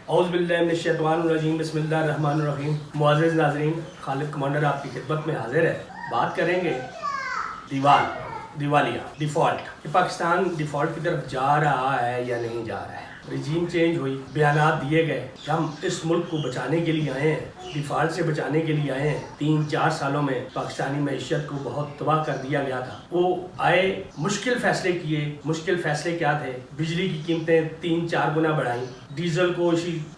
اعوذ باللہ من الشیطان الرجیم بسم اللہ الرحمن الرحیم۔ معزز ناظرین، خالد کمانڈر آپ کی خدمت میں حاضر ہے۔ بات کریں گے دیوالیہ ڈیفالٹ کہ پاکستان ڈیفالٹ کی طرف جا رہا ہے یا نہیں جا رہا ہے۔ رجیم چینج ہوئی، بیانات دیے گئے کہ ہم اس ملک کو بچانے کے لیے آئے ہیں، ڈیفالٹ سے بچانے کے لیے آئے ہیں۔ 3-4 سالوں میں پاکستانی معیشت کو بہت تباہ کر دیا گیا تھا۔ وہ آئے، مشکل فیصلے کیے۔ مشکل فیصلے کیا تھے؟ بجلی کی قیمتیں 3-4 گنا بڑھائیں، ڈیزل کو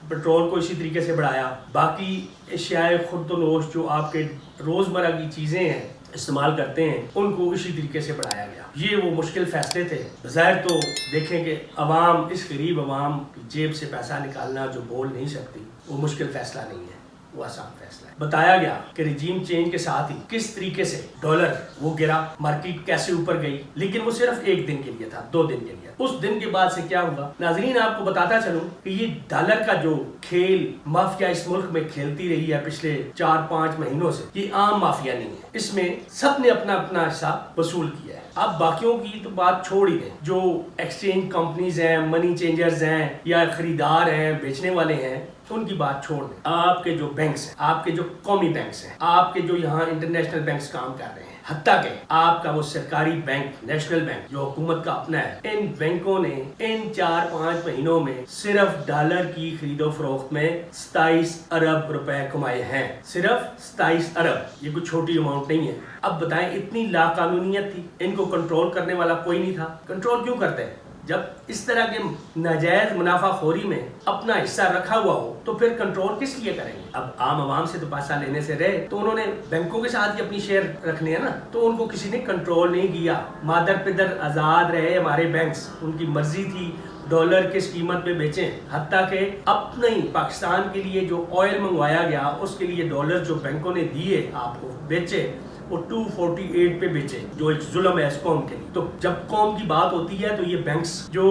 پیٹرول کو اسی طریقے سے بڑھایا، باقی اشیاء خردونوش جو آپ کے روزمرہ کی چیزیں ہیں استعمال کرتے ہیں ان کو اسی طریقے سے بڑھایا گیا۔ یہ وہ مشکل فیصلے تھے۔ بظاہر تو دیکھیں کہ عوام، اس غریب عوام کی جیب سے پیسہ نکالنا جو بول نہیں سکتی، وہ مشکل فیصلہ نہیں ہے، وہ آسان فیصلہ ہے۔ بتایا گیا کہ رجیم چینج کے ساتھ ہی کس طریقے سے ڈالر وہ گرا، مارکیٹ کیسے اوپر گئی، لیکن وہ صرف 1 دن کے لیے تھا، 2 دن کے لیے۔ اس دن کے بعد سے کیا ہوا ناظرین، آپ کو بتاتا چلوں کہ یہ ڈالر کا جو کھیل مافیا اس ملک میں کھیلتی رہی ہے پچھلے 4-5 مہینوں سے، یہ عام مافیا نہیں ہے۔ اس میں سب نے اپنا اپنا حصہ وصول کیا ہے۔ اب باقیوں کی تو بات چھوڑ ہی دیں، جو ایکسچینج کمپنیز ہیں، منی چینجرز ہیں یا خریدار ہیں، بیچنے والے ہیں، ان کی بات چھوڑ دیں۔ آپ کے جو بینکس ہیں، آپ کے جو قومی بینکس ہیں، آپ کے جو یہاں انٹرنیشنل بینکس کام کر رہے ہیں، حتیٰ کہ آپ کا وہ سرکاری بینک نیشنل بینک جو حکومت کا اپنا ہے، ان بینکوں نے ان 4-5 مہینوں میں صرف ڈالر کی خرید و فروخت میں 27 ارب روپے کمائے ہیں۔ صرف 27 ارب، یہ کوئی چھوٹی اماؤنٹ نہیں ہے۔ اب بتائیں، اتنی لاقانونیت تھی، ان کو کنٹرول کرنے والا کوئی نہیں تھا۔ کنٹرول کیوں کرتے ہیں؟ جب اس طرح کے ناجائز منافع خوری میں اپنا حصہ رکھا ہوا ہو تو پھر کنٹرول کس لیے کریں گے؟ اب عام عوام سے تو پیسہ لینے سے رہے تو انہوں نے بینکوں کے ساتھ ہی اپنی شیئر رکھنے ہیں نا، تو ان کو کسی نے کنٹرول نہیں کیا۔ مادر پدر آزاد رہے ہمارے بینکس، ان کی مرضی تھی ڈالر کس قیمت پہ بیچیں، حتیٰ کہ اپنے پاکستان کے لیے جو آئل منگوایا گیا اس کے لیے ڈالر جو بینکوں نے دیے آپ کو بیچے، وہ 248 پہ بیچے، جو ایک ظلم ہے اس قوم کے لیے۔ تو جب قوم کی بات ہوتی ہے تو یہ بینکس جو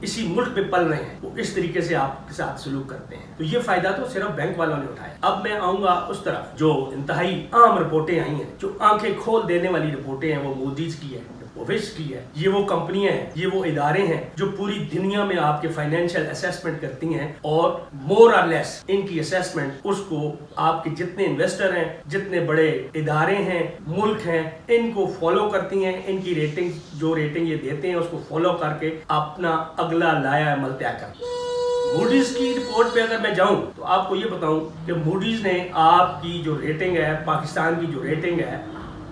اسی ملک پہ پل رہے ہیں وہ اس طریقے سے آپ کے ساتھ سلوک کرتے ہیں، تو یہ فائدہ تو صرف بینک والوں نے اٹھایا۔ اب میں آؤں گا اس طرف جو انتہائی عام رپورٹیں آئی ہیں، جو آنکھیں کھول دینے والی رپورٹیں ہیں، وہ مودیز کی ہے، وش کی ہے۔ یہ وہ کمپنیاں ہیں، یہ وہ ادارے ہیں جو پوری دنیا میں آپ کے فائنینشیل اسیسمنٹ کرتی ہیں، اور مور اور لیس ان کی اسیسمنٹ اس کو آپ کے جتنے انویسٹر ہیں، جتنے بڑے ادارے ہیں، ملک ہیں، ان کو فالو کرتی ہیں۔ ان کی ریٹنگ، جو ریٹنگ یہ دیتے ہیں، اس کو فالو کر کے اپنا اگلا لایا عمل طے کرتے ہیں۔ موڈیز کی رپورٹ پہ اگر میں جاؤں تو آپ کو یہ بتاؤں کہ موڈیز نے آپ کی جو ریٹنگ ہے، پاکستان کی جو ریٹنگ ہے،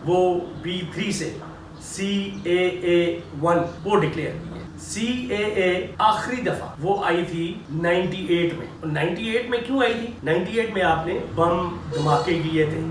وہ B3 سے CAA1 وہ ڈکلیئر کی ہے۔ CAA آخری دفعہ وہ آئی تھی 98 میں۔ 98 میں کیوں آئی تھی؟ 98 میں آپ نے بم دھماکے کیے تھے،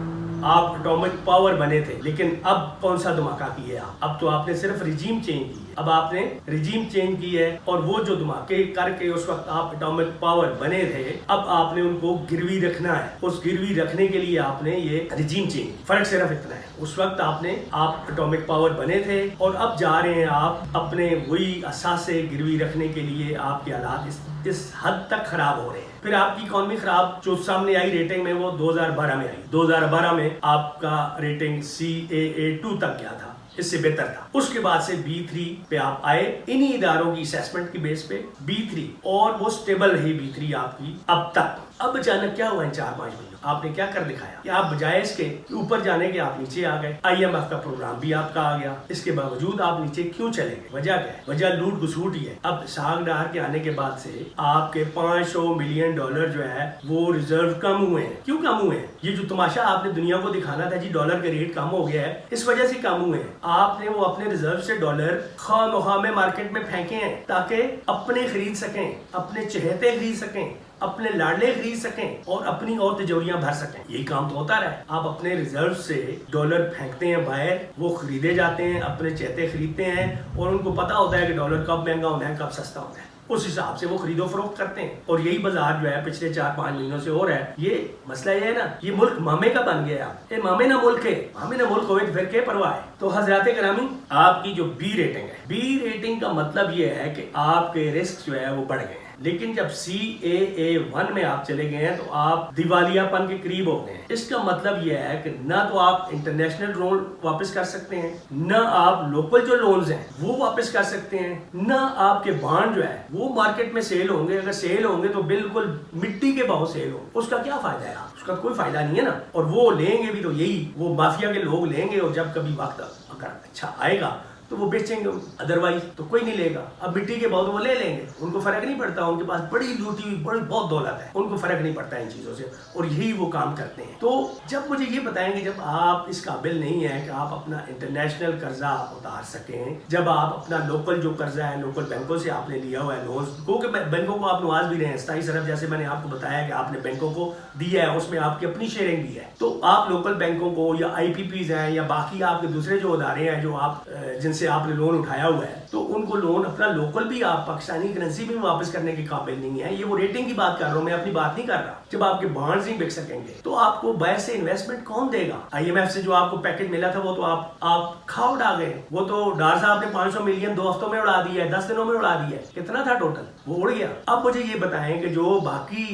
آپ اٹامک پاور بنے تھے، لیکن اب کون سا دھماکہ کیے آپ؟ اب تو آپ نے صرف رجیم چینج کی ہے۔ اب آپ نے رجیم چینج کی ہے، اور وہ جو دھماکے کر کے اس وقت آپ اٹامک پاور بنے تھے، اب آپ نے ان کو گروی رکھنا ہے۔ اس گروی رکھنے کے لیے آپ نے یہ رجیم چینج، فرق صرف اتنا ہے، اس وقت آپ اٹامک پاور بنے تھے، اور اب جا رہے ہیں آپ اپنے وہی اثاثے گروی رکھنے کے لیے۔ آپ کے حالات اس حد تک خراب ہو رہے ہیں۔ پھر آپ کی اکانومی خراب جو سامنے آئی ریٹنگ میں، وہ 2012 میں آئی۔ 2012 میں آپ کا ریٹنگ CAA2 تک گیا تھا، اس سے بہتر تھا۔ اس کے بعد سے B3 پہ آپ آئے، انہی اداروں کی اسیسمنٹ کی بیس پہ B3، اور وہ سٹیبل رہی B3 آپ کی اب تک۔ اب اچانک کیا ہوا ان 4-5 مہینوں؟ آپ نے کیا کر دکھایا کہ آپ بجائے اس کے اوپر جانے کے آپ نیچے آ گئے۔ IMF کا پروگرام بھی آپ کا آ گیا، اس کے باوجود آپ نیچے کیوں چلے گئے؟ وجہ کیا ہے؟ وجہ لوٹ گسوٹ ہی ہے۔ اب اسحاق ڈار کے آنے کے بعد سے آپ کے $500 ملین جو ہے وہ ریزرو کم ہوئے ہیں۔ کیوں کم ہوئے ہیں؟ یہ جو تماشا آپ نے دنیا کو دکھانا تھا جی ڈالر کے ریٹ کم ہو گیا ہے، اس وجہ سے کم ہوئے ہیں۔ آپ نے وہ اپنے ریزرو سے ڈالر خواہ مخواہ میں مارکیٹ میں پھینکے ہیں تاکہ اپنے خرید سکیں، اپنے چہیتے خرید سکیں، اپنے لاڈلے خرید سکیں، اور اپنی اور تجوریاں بھر سکیں۔ یہی کام تو ہوتا رہا ہے۔ آپ اپنے ریزرو سے ڈالر پھینکتے ہیں باہر، وہ خریدے جاتے ہیں، اپنے چہتے خریدتے ہیں، اور ان کو پتا ہوتا ہے کہ ڈالر کب مہنگا ہونا ہے، کب سستا ہونا ہے، اس حساب سے وہ خرید و فروخت کرتے ہیں۔ اور یہی بازار جو ہے پچھلے 4-5 مہینوں سے ہو رہا ہے۔ یہ مسئلہ یہ ہے نا، یہ ملک مامے کا بن گیا ہے۔ یہ مامے نہ ملک ہے، مامے نہ ملک ہوئے پھر کیا پرواہ ہے؟ تو حضرات گرامی، آپ کی جو B ریٹنگ ہے، B ریٹنگ کا مطلب یہ ہے کہ آپ کے رسک جو ہے وہ بڑھ گئے ہیں۔ لیکن جب CAA1 میں آپ چلے گئے ہیں تو آپ دیوالیہ پن کے قریب ہو گئے ہیں. اس کا مطلب یہ ہے کہ نہ تو آپ انٹرنیشنل لون واپس کر سکتے ہیں, نہ آپ لوکل جو لونز ہیں وہ واپس کر سکتے ہیں, نہ آپ کے بانڈ جو ہے وہ مارکیٹ میں سیل ہوں گے. اگر سیل ہوں گے تو بالکل مٹی کے بھاؤ سیل ہوں. اس کا کیا فائدہ ہے؟ اس کا کوئی فائدہ نہیں ہے نا. اور وہ لیں گے بھی تو یہی وہ مافیا کے لوگ لیں گے, اور جب کبھی وقت اگر اچھا آئے گا تو وہ بیچیں گے, ادروائز تو کوئی نہیں لے گا. اب مٹی کے بہت وہ لے لیں گے, ان کو فرق نہیں پڑتا, ان کے پاس بڑی لوٹی ہوئی بڑی بہت دولت ہے, ان کو فرق نہیں پڑتا ان چیزوں سے, اور یہی وہ کام کرتے ہیں. تو جب مجھے یہ بتائیں کہ جب آپ اس قابل نہیں ہیں کہ آپ اپنا انٹرنیشنل قرضہ اتار سکیں, جب آپ اپنا لوکل جو قرضہ ہے لوکل بینکوں سے آپ نے لیا ہوا ہے لونز کو, کہ بینکوں کو آپ نواز بھی رہے ہیں 27 ارب جیسے میں نے آپ کو بتایا کہ آپ نے بینکوں کو دیا ہے, اس میں آپ کی اپنی شیئرنگ دی ہے, تو آپ لوکل بینکوں کو یا IPPs ہیں یا باقی آپ کے دوسرے جو ادارے ہیں جو آپ جن سے آپ نے لون اٹھایا ہوا ہے, تو ان کو لون اپنا لوکل بھی آپ پاکستانی کرنسی بھی واپس کرنے کے قابل نہیں ہے. یہ وہ ریٹنگ کی بات کر رہا ہوں میں, اپنی بات نہیں کر رہا. جب آپ کے بانڈز نہیں بک سکیں گے تو آپ کو باہر سے انویسٹمنٹ کون دے گا؟ IMF سے جو آپ کو پیکج ملا تھا وہ تو آپ کھا اڑا گئے. وہ تو ڈار صاحب نے 500 ملین 2 ہفتوں میں اڑا دیا ہے, 10 دنوں میں اڑا دیا ہے. کتنا تھا ٹوٹل؟ وہ اڑ گیا. اب مجھے یہ بتائیں کہ جو باقی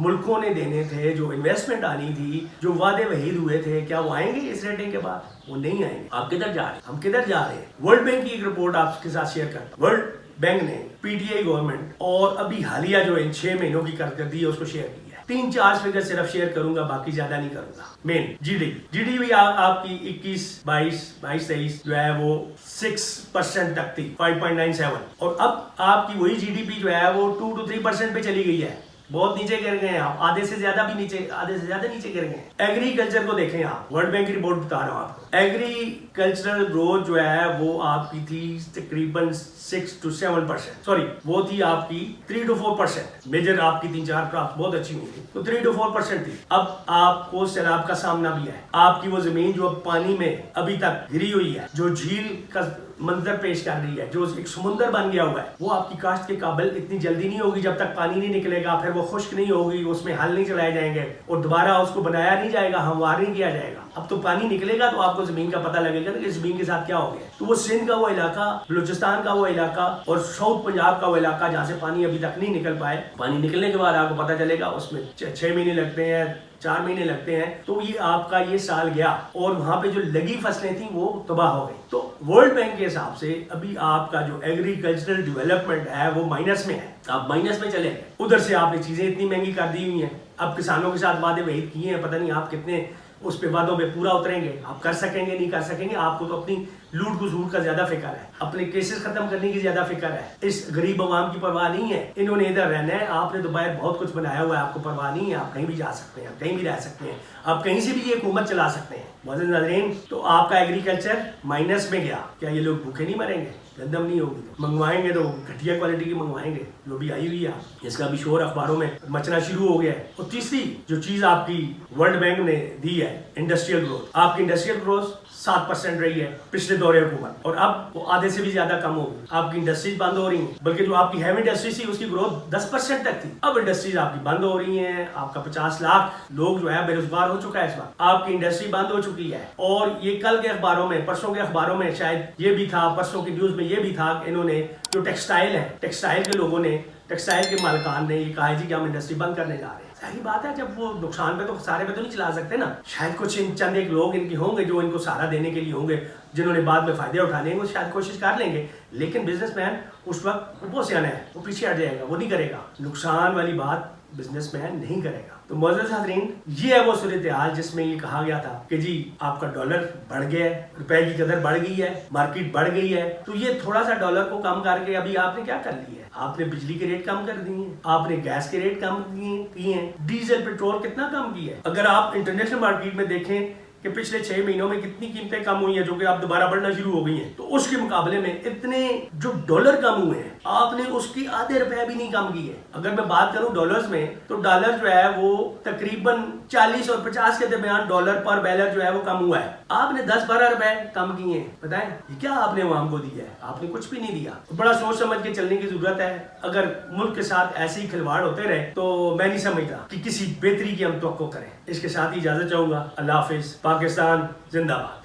ملکوں نے دینے تھے, جو انویسٹمنٹ آنی تھی, جو وعدے وحید ہوئے تھے, کیا وہ آئیں گے اس ریٹنگ کے بعد؟ وہ نہیں آئیں گے. آپ کدھر جا رہے ہیں؟ ہم کدھر جا رہے ہیں؟ ورلڈ بینک کی ایک رپورٹ آپ کے ساتھ شیئر کرتا ہوں. ورلڈ بینک نے PTI گورنمنٹ اور ابھی حالیہ جو ان 6 مہینوں کی کارکردگی ہے اس کو شیئر کیا ہے. 3-4 فگر صرف شیئر کروں گا, باقی زیادہ نہیں کروں گا. مین جی ڈی بھی آپ کی 21-22-23 جو ہے وہ 6% تک تھی, 5.97, اور اب آپ کی وہی GDP جو ہے وہ 2-3% پہ چلی گئی ہے. بہت نیچے گر گئے ہیں آپ, آدھے سے زیادہ نیچے گر گئے ہیں. ایگریکلچر کو دیکھیں آپ, ورلڈ بینک کی رپورٹ بتا رہا ہوں آپ کو. ایگریکلچرل گروتھ جو ہے وہ آپ کی تھی تقریباً 6-7%, سوری وہ تھی آپ کی 3-4%. میجر آپ کی 3-4 کراپس بہت اچھی ہوئی تھی, تو 3-4% تھی. اب آپ کو سیلاب کا سامنا بھی ہے. آپ کی وہ زمین جو اب پانی میں ابھی تک گری ہوئی ہے, جو جھیل کا منظر پیش کر رہی ہے, جو ایک سمندر بن گیا ہوا ہے, وہ آپ کی کاشت کے قابل اتنی جلدی نہیں ہوگی جب تک پانی نہیں نکلے گا. پھر وہ خشک نہیں ہوگی, اس میں حل نہیں چلائے جائیں گے, اور دوبارہ اس کو بنایا نہیں جائے گا, ہموار نہیں کیا جائے گا. اب تو پانی نکلے گا تو آپ کو زمین کا پتہ لگے گا کہ زمین کے ساتھ کیا ہو گیا. تو وہ سندھ کا وہ علاقہ, بلوچستان کا وہ علاقہ, اور ساؤتھ پنجاب کا وہ علاقہ جہاں سے پانی ابھی تک نہیں نکل پائے, پانی نکلنے کے بعد آپ کو پتہ چلے گا. اس میں 6 مہینے لگتے ہیں, 4 مہینے لگتے ہیں. تو یہ آپ کا یہ سال گیا, اور وہاں پہ جو لگی فصلیں تھیں وہ تباہ ہو گئی. تو ورلڈ بینک کے حساب سے ابھی آپ کا جو ایگریکلچرل ڈیولپمنٹ ہے وہ مائنس میں ہے. آپ مائنس میں چلے گئے. ادھر سے آپ نے چیزیں اتنی مہنگی کر دی ہوئی ہیں. اب کسانوں کے ساتھ وعدے وعید کیے ہیں, پتہ نہیں آپ کتنے اس پہ وعدوں پہ پورا اتریں گے, آپ کر سکیں گے نہیں کر سکیں گے. آپ کو تو اپنی لوٹ گسوٹ کا زیادہ فکر ہے, اپنے کیسز ختم کرنے کی زیادہ فکر ہے, اس غریب عوام کی پرواہ نہیں ہے. انہوں نے ادھر رہنا ہے, آپ نے تو باہر بہت کچھ بنایا ہوا ہے, آپ کو پرواہ نہیں ہے. آپ کہیں بھی جا سکتے ہیں, آپ کہیں بھی رہ سکتے ہیں, آپ کہیں سے بھی یہ حکومت چلا سکتے ہیں. معزز ناظرین, تو آپ کا ایگریکلچر مائنس میں گیا. کیا یہ لوگ بھوکے نہیں مریں گے؟ گندم نہیں ہوگی. منگوائیں گے تو گھٹیا کوالٹی کی منگوائیں گے, جو بھی آئی ہوئی ہے. اس کا بھی شور اخباروں میں مچنا شروع ہو گیا ہے. اور تیسری جو چیز آپ کی ورلڈ بینک نے دی ہے, انڈسٹریل گروتھ. آپ کی انڈسٹریل گروتھ 7% رہی ہے پچھلے دورے حکومت, اور اب وہ آدھے سے بھی زیادہ کم ہوگی. آپ کی انڈسٹریز بند ہو رہی ہیں, بلکہ جو آپ کی ہیوی انڈسٹریز تھی اس کی گروتھ 10% تک تھی. اب انڈسٹریز آپ کی بند ہو رہی ہیں. آپ کا 50 لاکھ لوگ جو ہے بے روزگار ہو چکا ہے اس وقت. آپ کی انڈسٹری بند ہو چکی ہے. اور یہ کل کے اخباروں میں, پرسوں کے اخباروں میں شاید یہ بھی تھا, پرسوں کی نیوز میں یہ بھی تھا کہ انہوں نے جو ٹیکسٹائل ہے, ٹیکسٹائل کے لوگوں نے, ٹیکسٹائل کے مالکان نے یہ کہا ہے جی کہ ہم انڈسٹری بند کرنے جا رہے ہیں. صحیح بات ہے, جب وہ نقصان پہ تو سارے پہ تو نہیں چلا سکتے نا. شاید کچھ چند ایک لوگ ان کے ہوں گے جو ان کو سہارا دینے کے لیے ہوں گے, جنہوں نے بعد میں فائدے اٹھانے ہیں, وہ شاید کوشش کر لیں گے. لیکن بزنس مین اس وقت وہ بہت سیانا ہے, وہ پیچھے ہٹ جائے گا, وہ نہیں کرے گا. نقصان والی بات بزنس مین نہیں کرے گا. تو معزز حاضرین, یہ ہے وہ صورتحال جس میں یہ کہا گیا تھا کہ جی آپ کا ڈالر بڑھ گیا ہے, روپے کی قدر بڑھ گئی ہے, مارکیٹ بڑھ گئی ہے. تو یہ تھوڑا سا ڈالر کو کم کر کے ابھی آپ نے کیا کر لی ہے؟ آپ نے بجلی کے ریٹ کم کر دی ہیں, آپ نے گیس کے ریٹ کم کیے ہیں, ڈیزل پیٹرول کتنا کم کیا ہے. اگر آپ انٹرنیشنل مارکیٹ میں دیکھیں کہ پچھلے 6 مہینوں میں کتنی قیمتیں کم ہوئی ہیں, جو کہ آپ دوبارہ بڑھنا شروع ہو گئی ہیں, تو اس کے مقابلے میں اتنے جو ڈالر کم ہوئے ہیں, آپ نے اس کی آدھے روپے بھی نہیں کم کیے. اگر میں بات کروں ڈالرز میں, تو ڈالر جو ہے وہ تقریباً 40 اور 50 کے درمیان ڈالر پر بیرل جو ہے وہ کم ہوا ہے. آپ نے 10-12 روپے کم کیے ہیں. بتائیں یہ کیا آپ نے عوام کو دیا ہے؟ آپ نے کچھ بھی نہیں دیا. بڑا سوچ سمجھ کے چلنے کی ضرورت ہے. اگر ملک کے ساتھ ایسے ہی کھلواڑ ہوتے رہے تو میں نہیں سمجھتا کہ کسی بہتری کی ہم توقع کریں. اس کے ساتھ ہی اجازت چاہوں گا. اللہ حافظ. پاکستان زندہ باد.